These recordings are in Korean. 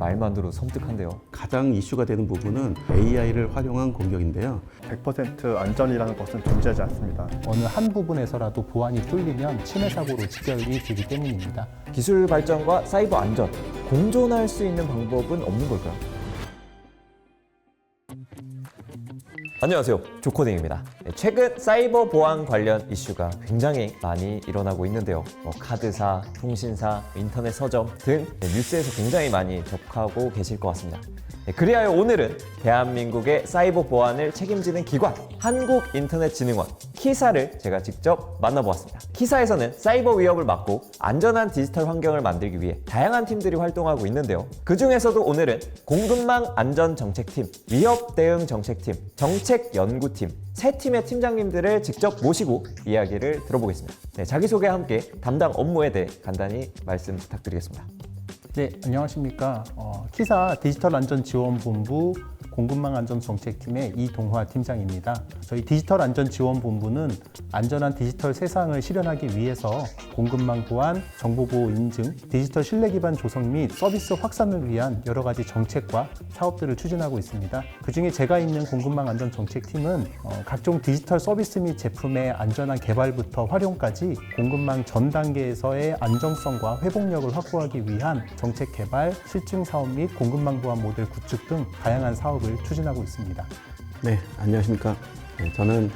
말만 들어도 섬뜩한데요. 가장 이슈가 되는 부분은 AI를 활용한 공격인데요. 100% 안전이라는 것은 존재하지 않습니다. 어느 한 부분에서라도 보안이 뚫리면 침해 사고로 직결이 되기 때문입니다. 기술 발전과 사이버 안전, 공존할 수 있는 방법은 없는 걸까요? 안녕하세요, 조코딩입니다. 최근 사이버 보안 관련 이슈가 굉장히 많이 일어나고 있는데요. 카드사, 통신사, 인터넷 서점 등 뉴스에서 굉장히 많이 접하고 계실 것 같습니다. 그리하여 오늘은 대한민국의 사이버 보안을 책임지는 기관 한국인터넷진흥원 키사를 제가 직접 만나보았습니다. 키사에서는 사이버 위협을 막고 안전한 디지털 환경을 만들기 위해 다양한 팀들이 활동하고 있는데요. 그 중에서도 오늘은 공급망 안전정책팀, 위협대응정책팀, 정책연구팀 세 팀의 팀장님들을 직접 모시고 이야기를 들어보겠습니다. 네, 자기소개와 함께 담당 업무에 대해 간단히 말씀 부탁드리겠습니다. 네, 안녕하십니까. 키사 디지털안전지원본부 공급망안전정책팀의 이동화 팀장입니다. 저희 디지털안전지원본부는 안전한 디지털 세상을 실현하기 위해서 공급망 보안, 정보보호 인증, 디지털 신뢰 기반 조성 및 서비스 확산을 위한 여러 가지 정책과 사업들을 추진하고 있습니다. 그중에 제가 있는 공급망안전정책팀은 각종 디지털 서비스 및 제품의 안전한 개발부터 활용까지 공급망 전 단계에서의 안정성과 회복력을 확보하기 위한 정책 개발, 실증 사업 및 공급망 보안 모델 구축 등 다양한 사업을 추진하고 있습니다. 네, 안녕하십니까. 저는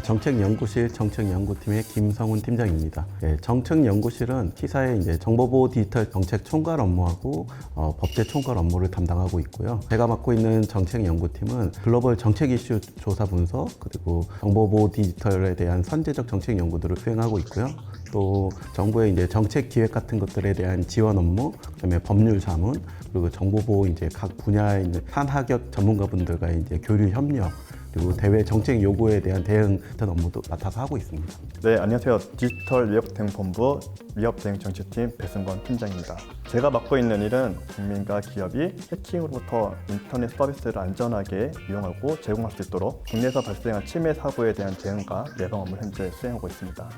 정책연구실 정책연구팀의 김성훈 팀장입니다. 정책연구실은 키사의 이제 정보보호 디지털 정책 총괄 업무하고 법제 총괄 업무를 담당하고 있고요. 제가 맡고 있는 정책연구팀은 글로벌 정책 이슈 조사 분석 그리고 정보보호 디지털에 대한 선제적 정책 연구들을 수행하고 있고요. 또 정부의 이제 정책 기획 같은 것들에 대한 지원 업무, 그다음에 법률 자문, 그리고 정보보호 이제 각 분야에 있는 산하격 전문가분들과 이제 교류 협력, 그리고 대외 정책 요구에 대한 대응 같은 업무도 맡아서 하고 있습니다. 네, 안녕하세요. 디지털 위협대응본부 위협대응정책팀 배승건 팀장입니다. 제가 맡고 있는 일은 국민과 기업이 해킹으로부터 인터넷 서비스를 안전하게 이용하고 제공할 수 있도록 국내에서 발생한 침해 사고에 대한 대응과 예방 업무를 현재 수행하고 있습니다.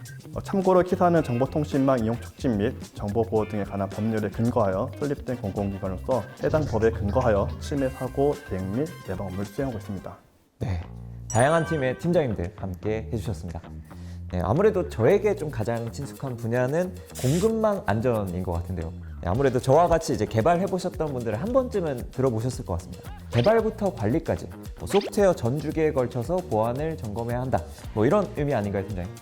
참고로 키사는 정보통신망 이용 촉진 및 정보보호 등에 관한 법률에 근거하여 설립된 공공기관으로서 해당 법에 근거하여 침해 사고 대응 및 예방 업무를 수행하고 있습니다. 네, 다양한 팀의 팀장님들 함께 해주셨습니다. 네, 아무래도 저에게 좀 가장 친숙한 분야는 공급망 안전인 것 같은데요. 네, 아무래도 저와 같이 이제 개발해 보셨던 분들은 한 번쯤은 들어보셨을 것 같습니다. 개발부터 관리까지 소프트웨어 전 주기에 걸쳐서 보안을 점검해야 한다. 이런 의미 아닌가요, 팀장님?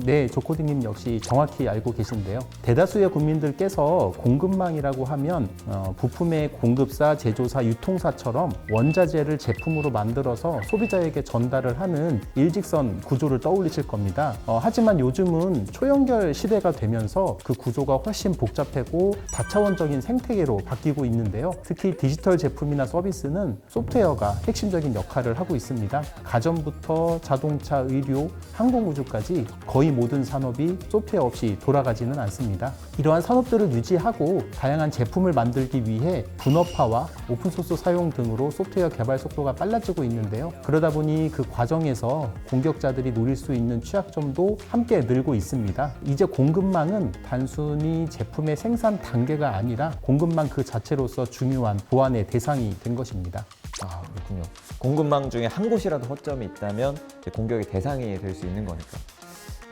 네, 조코딩님 역시 정확히 알고 계신데요. 대다수의 국민들께서 공급망이라고 하면 부품의 공급사, 제조사, 유통사처럼 원자재를 제품으로 만들어서 소비자에게 전달을 하는 일직선 구조를 떠올리실 겁니다. 하지만 요즘은 초연결 시대가 되면서 그 구조가 훨씬 복잡하고 다차원적인 생태계로 바뀌고 있는데요. 특히 디지털 제품이나 서비스는 소프트웨어가 핵심적인 역할을 하고 있습니다. 가전부터 자동차, 의료, 항공우주까지 거의 모든 산업이 소프트웨어 없이 돌아가지는 않습니다. 이러한 산업들을 유지하고 다양한 제품을 만들기 위해 분업화와 오픈소스 사용 등으로 소프트웨어 개발 속도가 빨라지고 있는데요. 그러다 보니 그 과정에서 공격자들이 노릴 수 있는 취약점도 함께 늘고 있습니다. 이제 공급망은 단순히 제품의 생산 단계가 아니라 공급망 그 자체로서 중요한 보안의 대상이 된 것입니다. 아, 그렇군요. 공급망 중에 한 곳이라도 허점이 있다면 이제 공격의 대상이 될 수 있는 거니까.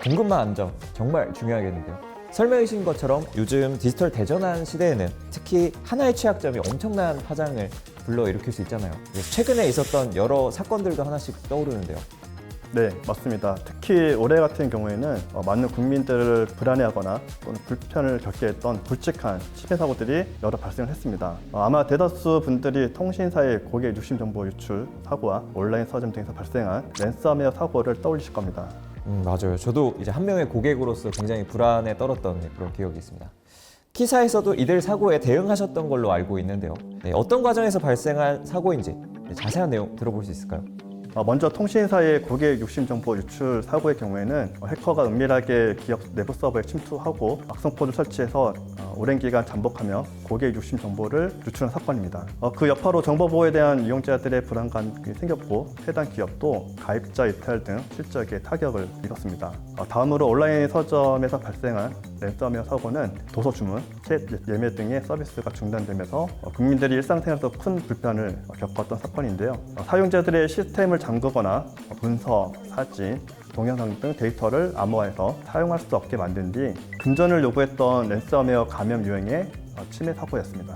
공급망 안전 정말 중요하겠는데요. 설명해 주신 것처럼 요즘 디지털 대전환 시대에는 특히 하나의 취약점이 엄청난 파장을 불러일으킬 수 있잖아요. 최근에 있었던 여러 사건들도 하나씩 떠오르는데요. 네, 맞습니다. 특히 올해 같은 경우에는 많은 국민들을 불안해하거나 또는 불편을 겪게 했던 굵직한 침해 사고들이 여러 발생을 했습니다. 아마 대다수 분들이 통신사의 고객 유심 정보 유출 사고와 온라인 서점 등에서 발생한 랜섬웨어 사고를 떠올리실 겁니다. 맞아요. 저도 이제 한 명의 고객으로서 굉장히 불안에 떨었던 그런 기억이 있습니다. 키사에서도 이들 사고에 대응하셨던 걸로 알고 있는데요. 네, 어떤 과정에서 발생한 사고인지 자세한 내용 들어볼 수 있을까요? 먼저 통신사의 고객 욕심 정보 유출 사고의 경우에는 해커가 은밀하게 기업 내부 서버에 침투하고 악성 코드 설치해서 오랜 기간 잠복하며 고객 욕심 정보를 유출한 사건입니다. 그 여파로 정보 보호에 대한 이용자들의 불안감이 생겼고 해당 기업도 가입자 이탈 등 실적에 타격을 입었습니다. 다음으로 온라인 서점에서 발생한 랜섬웨어 사고는 도서 주문, 챗 예매 등의 서비스가 중단되면서 국민들이 일상생활에서 큰 불편을 겪었던 사건인데요. 사용자들의 시스템을 잠그거나 문서, 사진, 동영상 등 데이터를 암호화해서 사용할 수 없게 만든 뒤 금전을 요구했던 랜섬웨어 감염 유형의 침해 사고였습니다.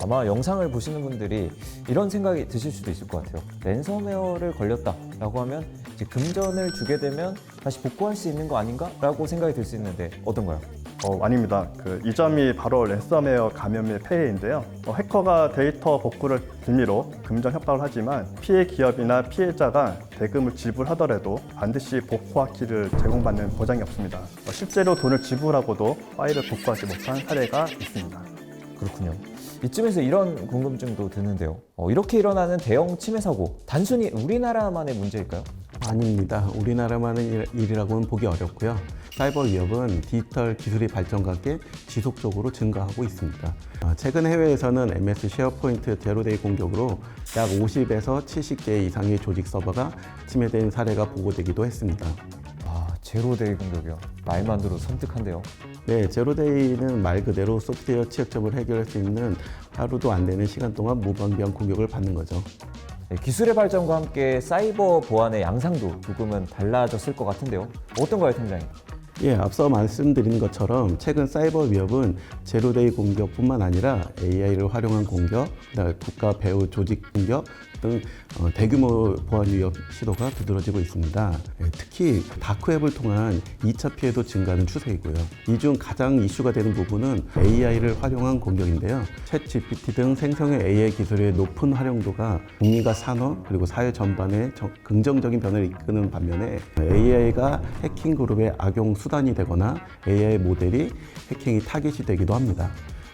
아마 영상을 보시는 분들이 이런 생각이 드실 수도 있을 것 같아요. 랜섬웨어를 걸렸다라고 하면 이제 금전을 주게 되면 다시 복구할 수 있는 거 아닌가? 라고 생각이 들 수 있는데 어떤가요? 아닙니다. 이 점이 바로 랜섬웨어 감염의 폐해인데요. 해커가 데이터 복구를 빌미로 금전 협박을 하지만 피해 기업이나 피해자가 대금을 지불하더라도 반드시 복구하기를 제공받는 보장이 없습니다. 실제로 돈을 지불하고도 파일을 복구하지 못한 사례가 있습니다. 그렇군요. 이쯤에서 이런 궁금증도 드는데요. 이렇게 일어나는 대형 침해 사고, 단순히 우리나라만의 문제일까요? 아닙니다. 우리나라만의 일이라고는 보기 어렵고요. 사이버 위협은 디지털 기술의 발전과 함께 지속적으로 증가하고 있습니다. 최근 해외에서는 MS 쉐어포인트 제로데이 공격으로 약 50에서 70개 이상의 조직 서버가 침해된 사례가 보고되기도 했습니다. 제로데이 공격이요. 말만 들어도 섬뜩한데요. 네, 제로데이는 말 그대로 소프트웨어 취약점을 해결할 수 있는 하루도 안 되는 시간 동안 무방비한 공격을 받는 거죠. 네, 기술의 발전과 함께 사이버 보안의 양상도 조금은 달라졌을 것 같은데요. 어떤가요, 팀장님? 예, 앞서 말씀드린 것처럼 최근 사이버 위협은 제로데이 공격뿐만 아니라 AI를 활용한 공격, 국가 배후 조직 공격 등 대규모 보안 위협 시도가 두드러지고 있습니다. 특히 다크웹을 통한 2차 피해도 증가하는 추세이고요. 이 중 가장 이슈가 되는 부분은 AI를 활용한 공격인데요. 챗 GPT 등 생성형 AI 기술의 높은 활용도가 국민과 산업 그리고 사회 전반에 긍정적인 변화를 이끄는 반면에 AI가 해킹 그룹의 악용 수단이 되거나 AI 모델이 해킹이 타깃이 되기도 합니다.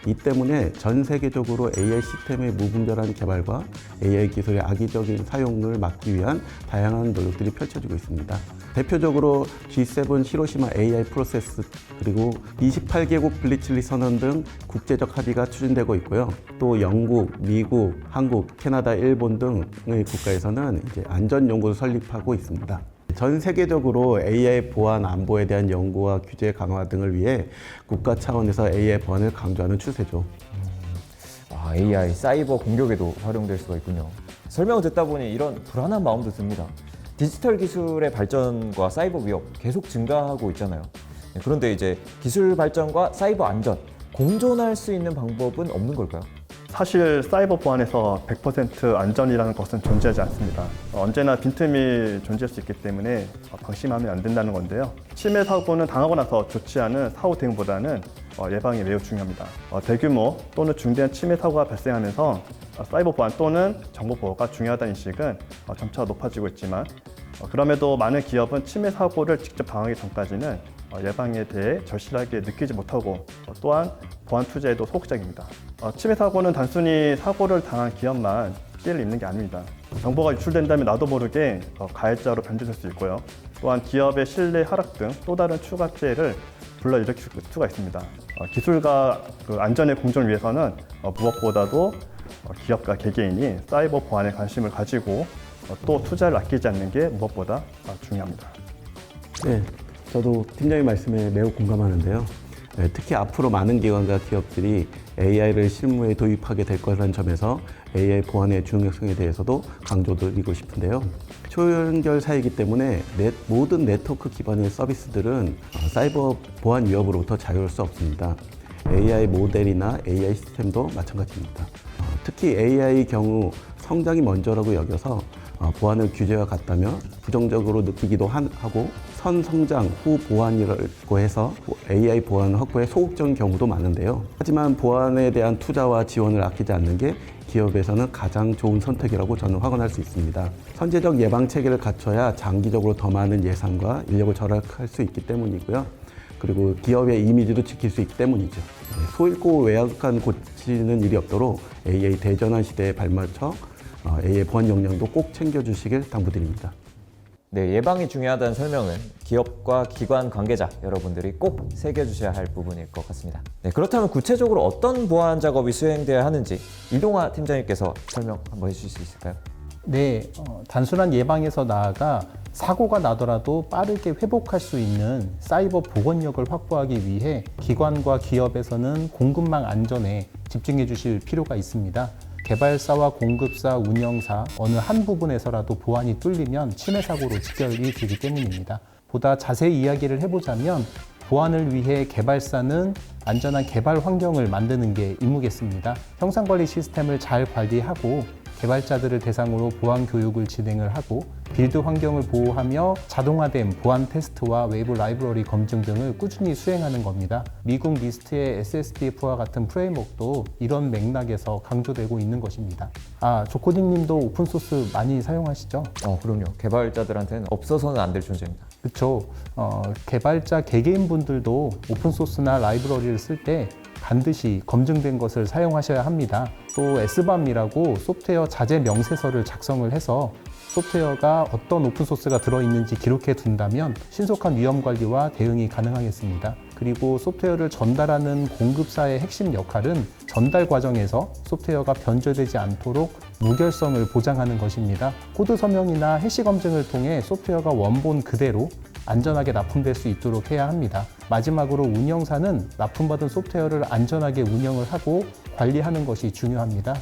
이 때문에 전 세계적으로 AI 시스템의 무분별한 개발과 AI 기술의 악의적인 사용을 막기 위한 다양한 노력들이 펼쳐지고 있습니다. 대표적으로 G7 히로시마 AI 프로세스 그리고 28개국 블리츠리 선언 등 국제적 합의가 추진되고 있고요. 또 영국, 미국, 한국, 캐나다, 일본 등의 국가에서는 이제 안전연구를 설립하고 있습니다. 전 세계적으로 AI 보안 안보에 대한 연구와 규제 강화 등을 위해 국가 차원에서 AI 보안을 강조하는 추세죠. AI, 사이버 공격에도 활용될 수가 있군요. 설명을 듣다 보니 이런 불안한 마음도 듭니다. 디지털 기술의 발전과 사이버 위협 계속 증가하고 있잖아요. 그런데 이제 기술 발전과 사이버 안전, 공존할 수 있는 방법은 없는 걸까요? 사실 사이버 보안에서 100% 안전이라는 것은 존재하지 않습니다. 언제나 빈틈이 존재할 수 있기 때문에 방심하면 안 된다는 건데요. 침해 사고는 당하고 나서 조치하는 사후 대응보다는 예방이 매우 중요합니다. 대규모 또는 중대한 침해 사고가 발생하면서 사이버 보안 또는 정보 보호가 중요하다는 인식은 점차 높아지고 있지만 그럼에도 많은 기업은 침해 사고를 직접 당하기 전까지는 예방에 대해 절실하게 느끼지 못하고 또한 보안 투자에도 소극적입니다. 침해 사고는 단순히 사고를 당한 기업만 피해를 입는 게 아닙니다. 정보가 유출된다면 나도 모르게 가해자로 변질될 수 있고요. 또한 기업의 신뢰 하락 등 또 다른 추가 피해를 불러일으킬 수가 있습니다. 기술과 안전의 공존을 위해서는 무엇보다도 기업과 개개인이 사이버 보안에 관심을 가지고 또 투자를 아끼지 않는 게 무엇보다 중요합니다. 네, 저도 팀장님 말씀에 매우 공감하는데요. 특히 앞으로 많은 기관과 기업들이 AI를 실무에 도입하게 될 거라는 점에서 AI 보안의 중요성에 대해서도 강조드리고 싶은데요. 초연결 사이기 때문에 모든 네트워크 기반의 서비스들은 사이버 보안 위협으로부터 자유로울 수 없습니다. AI 모델이나 AI 시스템도 마찬가지입니다. 특히 AI 경우 성장이 먼저라고 여겨서 보안을 규제와 같다며 부정적으로 느끼기도 하고 선성장 후 보안이라고 해서 AI 보안 확보에 소극적인 경우도 많은데요. 하지만 보안에 대한 투자와 지원을 아끼지 않는 게 기업에서는 가장 좋은 선택이라고 저는 확언할 수 있습니다. 선제적 예방 체계를 갖춰야 장기적으로 더 많은 예산과 인력을 절약할 수 있기 때문이고요. 그리고 기업의 이미지도 지킬 수 있기 때문이죠. 소잃고 외약한 고치는 일이 없도록 AI 대전환 시대에 발맞춰 AI 보안 역량도 꼭 챙겨주시길 당부드립니다. 네, 예방이 중요하다는 설명은 기업과 기관 관계자 여러분들이 꼭 새겨주셔야 할 부분일 것 같습니다. 네, 그렇다면 구체적으로 어떤 보안 작업이 수행되어야 하는지 이동화 팀장님께서 설명 한번 해주실 수 있을까요? 네, 단순한 예방에서 나아가 사고가 나더라도 빠르게 회복할 수 있는 사이버 보건력을 확보하기 위해 기관과 기업에서는 공급망 안전에 집중해 주실 필요가 있습니다. 개발사와 공급사, 운영사 어느 한 부분에서라도 보안이 뚫리면 침해 사고로 직결이 되기 때문입니다. 보다 자세히 이야기를 해보자면 보안을 위해 개발사는 안전한 개발 환경을 만드는 게 임무겠습니다. 형상관리 시스템을 잘 관리하고 개발자들을 대상으로 보안 교육을 진행을 하고 빌드 환경을 보호하며 자동화된 보안 테스트와 외부 라이브러리 검증 등을 꾸준히 수행하는 겁니다. 미국 니스트의 SSDF와 같은 프레임워크도 이런 맥락에서 강조되고 있는 것입니다. 조코딩님도 오픈소스 많이 사용하시죠? 그럼요. 개발자들한테는 없어서는 안 될 존재입니다. 그렇죠. 개발자 개개인분들도 오픈소스나 라이브러리를 쓸 때 반드시 검증된 것을 사용하셔야 합니다. 또 SBAM이라고 소프트웨어 자재 명세서를 작성을 해서 소프트웨어가 어떤 오픈소스가 들어있는지 기록해 둔다면 신속한 위험 관리와 대응이 가능하겠습니다. 그리고 소프트웨어를 전달하는 공급사의 핵심 역할은 전달 과정에서 소프트웨어가 변조되지 않도록 무결성을 보장하는 것입니다. 코드 서명이나 해시 검증을 통해 소프트웨어가 원본 그대로 안전하게 납품될 수 있도록 해야 합니다. 마지막으로 운영사는 납품받은 소프트웨어를 안전하게 운영을 하고 관리하는 것이 중요합니다.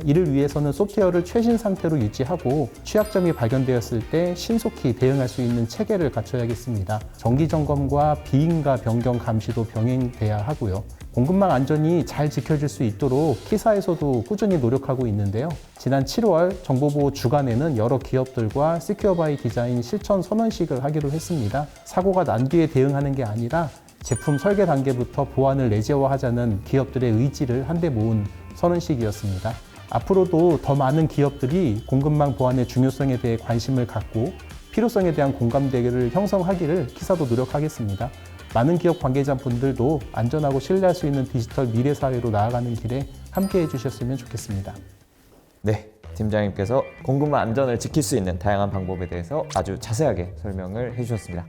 이를 위해서는 소프트웨어를 최신 상태로 유지하고 취약점이 발견되었을 때 신속히 대응할 수 있는 체계를 갖춰야겠습니다. 정기 점검과 비인가 변경 감시도 병행돼야 하고요. 공급망 안전이 잘 지켜질 수 있도록 K사에서도 꾸준히 노력하고 있는데요. 지난 7월 정보보호 주간에는 여러 기업들과 시큐어 바이 디자인 실천 선언식을 하기로 했습니다. 사고가 난 뒤에 대응하는 게 아니라 제품 설계 단계부터 보안을 내재화하자는 기업들의 의지를 한데 모은 선언식이었습니다. 앞으로도 더 많은 기업들이 공급망 보안의 중요성에 대해 관심을 갖고 필요성에 대한 공감대를 형성하기를 K사도 노력하겠습니다. 많은 기업 관계자분들도 안전하고 신뢰할 수 있는 디지털 미래 사회로 나아가는 길에 함께 해주셨으면 좋겠습니다. 네, 팀장님께서 공급망 안전을 지킬 수 있는 다양한 방법에 대해서 아주 자세하게 설명을 해주셨습니다.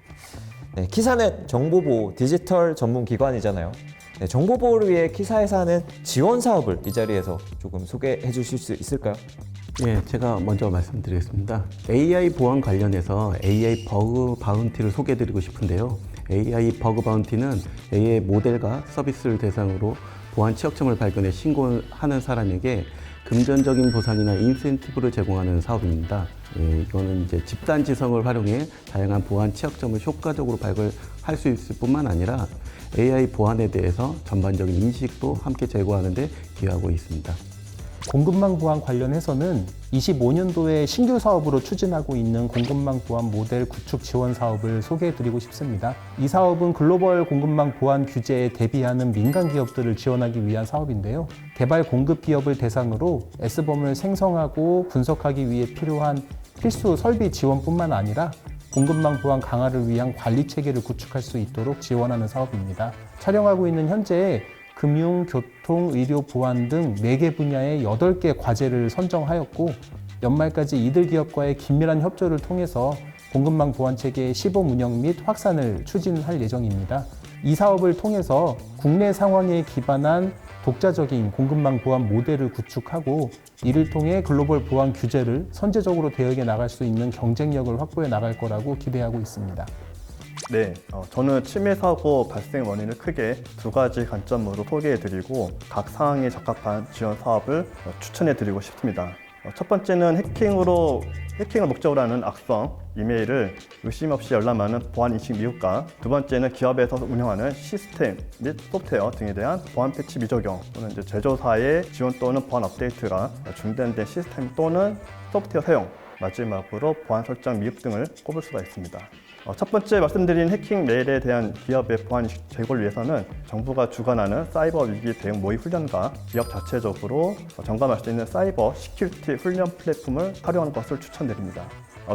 네, K사는 정보보호 디지털 전문 기관이잖아요. 네, 정보보호를 위해 K사에서 하는 지원 사업을 이 자리에서 조금 소개해 주실 수 있을까요? 예, 제가 먼저 말씀드리겠습니다. AI 보안 관련해서 AI 버그 바운티를 소개해드리고 싶은데요. AI 버그 바운티는 AI 모델과 서비스를 대상으로 보안 취약점을 발견해 신고하는 사람에게 금전적인 보상이나 인센티브를 제공하는 사업입니다. 예, 이거는 이제 집단 지성을 활용해 다양한 보안 취약점을 효과적으로 발견할 수 있을 뿐만 아니라 AI 보안에 대해서 전반적인 인식도 함께 제고하는 데 기여하고 있습니다. 공급망 보안 관련해서는 25년도에 신규 사업으로 추진하고 있는 공급망 보안 모델 구축 지원 사업을 소개해드리고 싶습니다. 이 사업은 글로벌 공급망 보안 규제에 대비하는 민간 기업들을 지원하기 위한 사업인데요. 개발 공급 기업을 대상으로 S범을 생성하고 분석하기 위해 필요한 필수 설비 지원뿐만 아니라 공급망 보안 강화를 위한 관리 체계를 구축할 수 있도록 지원하는 사업입니다. 촬영하고 있는 현재 금융, 교통, 의료, 보안 등 4개 분야의 8개 과제를 선정하였고 연말까지 이들 기업과의 긴밀한 협조를 통해서 공급망 보안 체계의 시범 운영 및 확산을 추진할 예정입니다. 이 사업을 통해서 국내 상황에 기반한 독자적인 공급망 보안 모델을 구축하고 이를 통해 글로벌 보안 규제를 선제적으로 대응해 나갈 수 있는 경쟁력을 확보해 나갈 거라고 기대하고 있습니다. 네, 저는 침해 사고 발생 원인을 크게 2가지 관점으로 소개해드리고 각 상황에 적합한 지원 사업을 추천해드리고 싶습니다. 첫 번째는 해킹을 목적으로 하는 악성 이메일을 의심 없이 열람하는 보안 인식 미흡과 두 번째는 기업에서 운영하는 시스템 및 소프트웨어 등에 대한 보안 패치 미적용 또는 이제 제조사의 지원 또는 보안 업데이트가 중단된 시스템 또는 소프트웨어 사용 마지막으로 보안 설정 미흡 등을 꼽을 수가 있습니다. 첫 번째 말씀드린 해킹 메일에 대한 기업의 보안 제고를 위해서는 정부가 주관하는 사이버 위기 대응 모의 훈련과 기업 자체적으로 점검할 수 있는 사이버 시큐리티 훈련 플랫폼을 활용하는 것을 추천드립니다.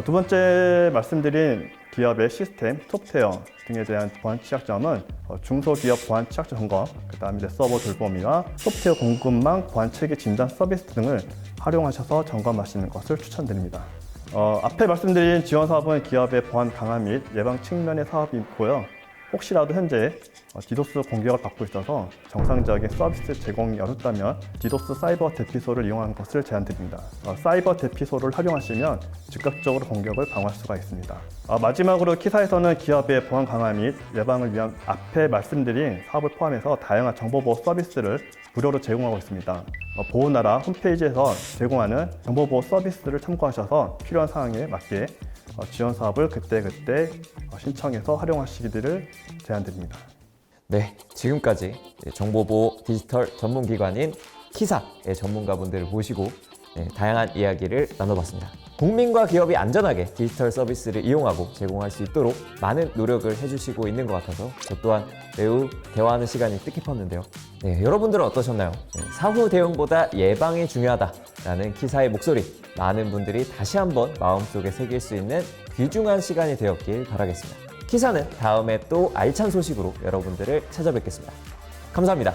두 번째 말씀드린 기업의 시스템, 소프트웨어 등에 대한 보안 취약점은 중소기업 보안 취약점 점검, 그다음에 이제 서버 돌보미와 소프트웨어 공급망 보안 체계 진단 서비스 등을 활용하셔서 점검하시는 것을 추천드립니다. 앞에 말씀드린 지원 사업은 기업의 보안 강화 및 예방 측면의 사업이고요. 혹시라도 현재 디도스 공격을 받고 있어서 정상적인 서비스 제공이 어렵다면 디도스 사이버 대피소를 이용하는 것을 제안드립니다. 사이버 대피소를 활용하시면 즉각적으로 공격을 방어할 수가 있습니다. 마지막으로 키사에서는 기업의 보안 강화 및 예방을 위한 앞에 말씀드린 사업을 포함해서 다양한 정보보호 서비스를 무료로 제공하고 있습니다. 보호나라 홈페이지에서 제공하는 정보보호 서비스를 참고하셔서 필요한 사항에 맞게 지원 사업을 그때그때 신청해서 활용하시기를 제안드립니다. 네, 지금까지 정보보호 디지털 전문기관인 키사의 전문가분들을 모시고 다양한 이야기를 나눠봤습니다. 국민과 기업이 안전하게 디지털 서비스를 이용하고 제공할 수 있도록 많은 노력을 해주시고 있는 것 같아서 저 또한 매우 대화하는 시간이 뜻깊었는데요. 여러분들은 어떠셨나요? 사후 대응보다 예방이 중요하다라는 키사의 목소리, 많은 분들이 다시 한번 마음속에 새길 수 있는 귀중한 시간이 되었길 바라겠습니다. 키사는 다음에 또 알찬 소식으로 여러분들을 찾아뵙겠습니다. 감사합니다.